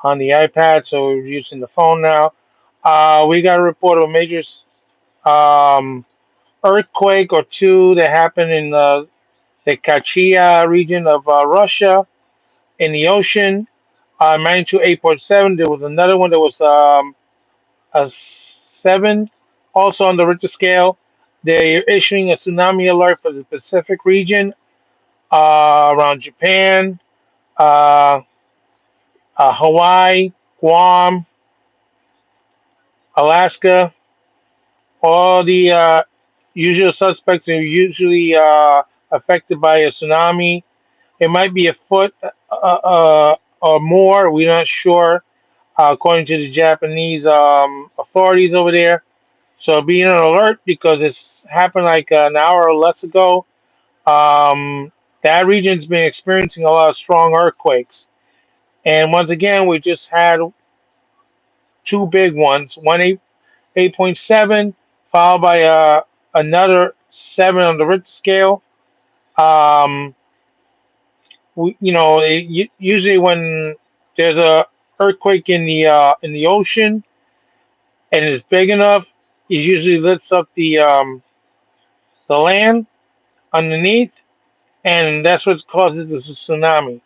on the iPad, so we're using the phone now. We got a report of a major um, earthquake or two that happened in the Kachia region of Russia in the ocean. Magnitude 8.7. There was another one that was a 7, also on the Richter scale. They're issuing a tsunami alert for the Pacific region around Japan, uh, Hawaii, Guam, Alaska. All the usual suspects are usually affected by a tsunami. It might be a foot or more. We're not sure, according to the Japanese authorities over there. So being on alert because it's happened like an hour or less ago. Um, that region's been experiencing a lot of strong earthquakes. And once again, we just had two big ones. One 8.7, followed by another 7 on the Richter scale. Um, usually when there's a earthquake in the ocean and it's big enough, it usually lifts up the land underneath, and that's what causes the tsunami.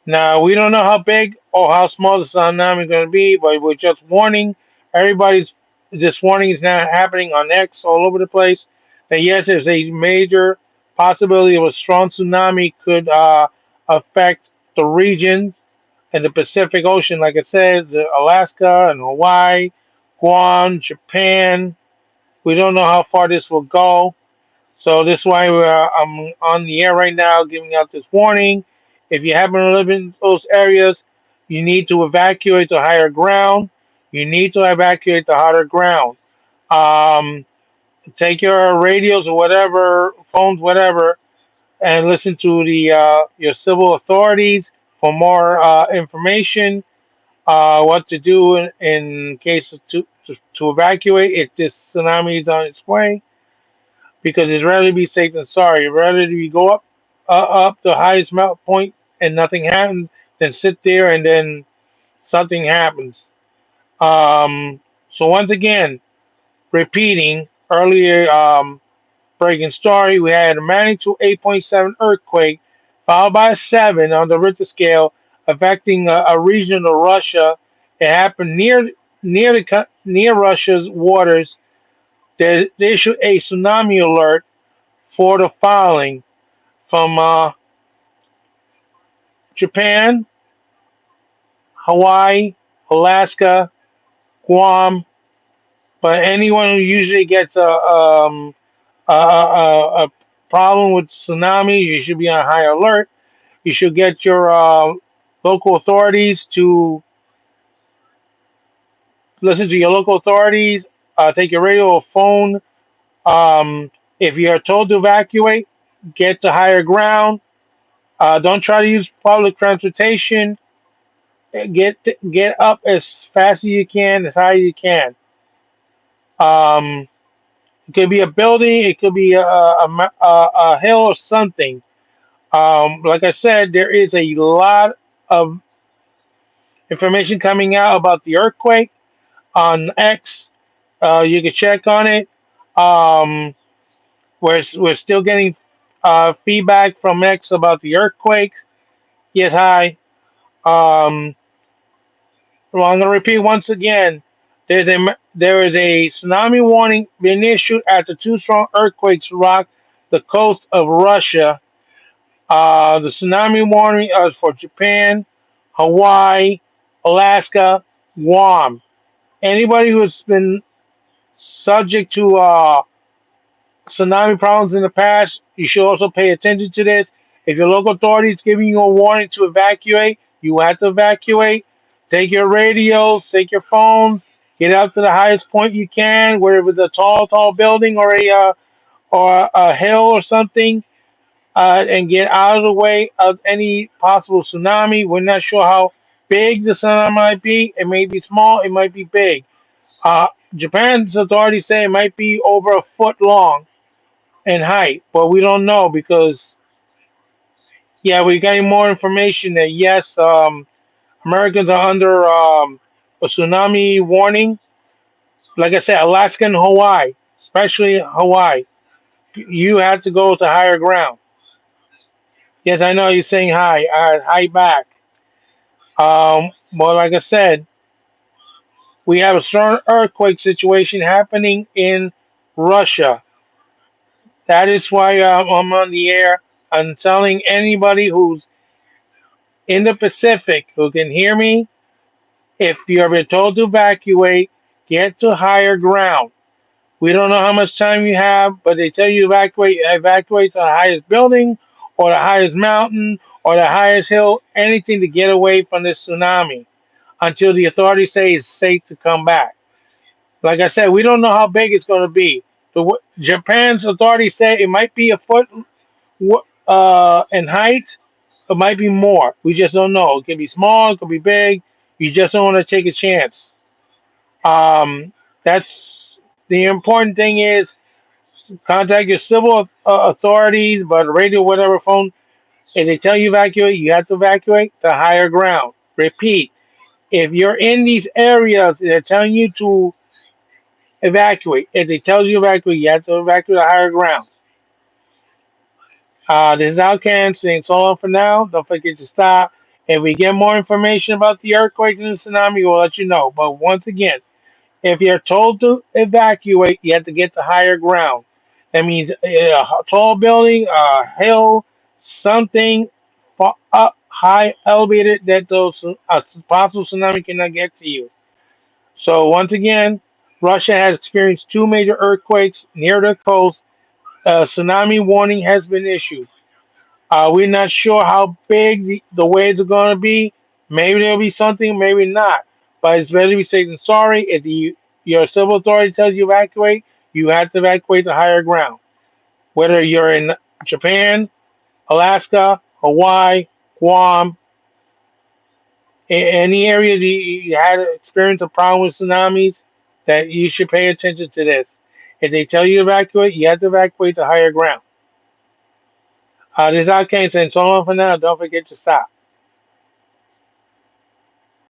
Now we don't know how big or how small the tsunami is going to be, but we're just warning everybody's. This warning is now happening on X all over the place. That yes, there's a major possibility of a strong tsunami could affect the regions in the Pacific Ocean. Like I said, Alaska and Hawaii, Guam, Japan. We don't know how far this will go. So this is why I'm on the air right now, giving out this warning. If you happen to live in those areas, you need to evacuate to higher ground. You need to evacuate to higher ground. Um, Take your radios or whatever, phones, whatever, and listen to the your civil authorities for more information. What to do in case to evacuate if this tsunami is on its way, because it's rather to be safe than sorry. Rather we go up the highest mountain point and nothing happens than sit there and then something happens. So once again, repeating earlier breaking story, we had a magnitude 8.7 earthquake, followed by a 7 on the Richter scale, affecting a region of Russia. It happened near Russia's waters. They issued a tsunami alert for the following from Japan, Hawaii, Alaska, Guam. But anyone who usually gets a problem with tsunamis, you should be on high alert. You should get your local authorities to listen to your local authorities. Take your radio or phone. If you are told to evacuate, get to higher ground. Don't try to use public transportation. Get up as fast as you can, as high as you can. Um, it could be a building, it could be a hill or something. Like I said, there is a lot of information coming out about the earthquake on X. You can check on it. Um, we're still getting feedback from X about the earthquake. Yes, hi. Um, well, I'm going to repeat once again. There is a tsunami warning being issued after two strong earthquakes rocked the coast of Russia. The tsunami warning is for Japan, Hawaii, Alaska, Guam. Anybody who's been subject to tsunami problems in the past, you should also pay attention to this. If your local authority is giving you a warning to evacuate, you have to evacuate. Take your radios, take your phones, get out to the highest point you can, whether it's a tall building or a hill or something, and get out of the way of any possible tsunami. We're not sure how big the tsunami might be. It may be small, it might be big. Japan's authorities say it might be over a foot long in height, but we don't know because, yeah, we're getting more information that yes, Americans are under a tsunami warning. Like I said, Alaska and Hawaii, especially Hawaii, you have to go to higher ground. Yes, I know you're saying hi. Hi back. But like I said, we have a strong earthquake situation happening in Russia. That is why I'm on the air. I'm telling anybody who's in the Pacific who can hear me, if you're been told to evacuate, get to higher ground. We don't know how much time you have, but they tell you evacuate to the highest building or the highest mountain or the highest hill, anything to get away from this tsunami until the authorities say it's safe to come back. Like I said, we don't know how big it's going to be. Japan's authorities say it might be a foot in height. It might be more. We just don't know. It can be small. It could be big. You just don't want to take a chance. That's the important thing is contact your civil authorities, but radio, whatever phone. If they tell you evacuate, you have to evacuate to higher ground. Repeat. If you're in these areas, they're telling you to evacuate. If they tell you to evacuate, you have to evacuate to higher ground. This is Alcan saying so long for now. Don't forget to stop. If we get more information about the earthquake and the tsunami, we'll let you know. But once again, if you're told to evacuate, you have to get to higher ground. That means a tall building, a hill, something up high, elevated that those possible tsunami cannot get to you. So once again, Russia has experienced two major earthquakes near the coast. A tsunami warning has been issued. We're not sure how big the waves are going to be. Maybe there'll be something, maybe not. But it's better to be safe than sorry. If your civil authority tells you evacuate, you have to evacuate to higher ground. Whether you're in Japan, Alaska, Hawaii, Guam, any area that you had experience a problem with tsunamis, that you should pay attention to this. If they tell you to evacuate, you have to evacuate to higher ground. This is Arcane saying so long for now. Don't forget to stop.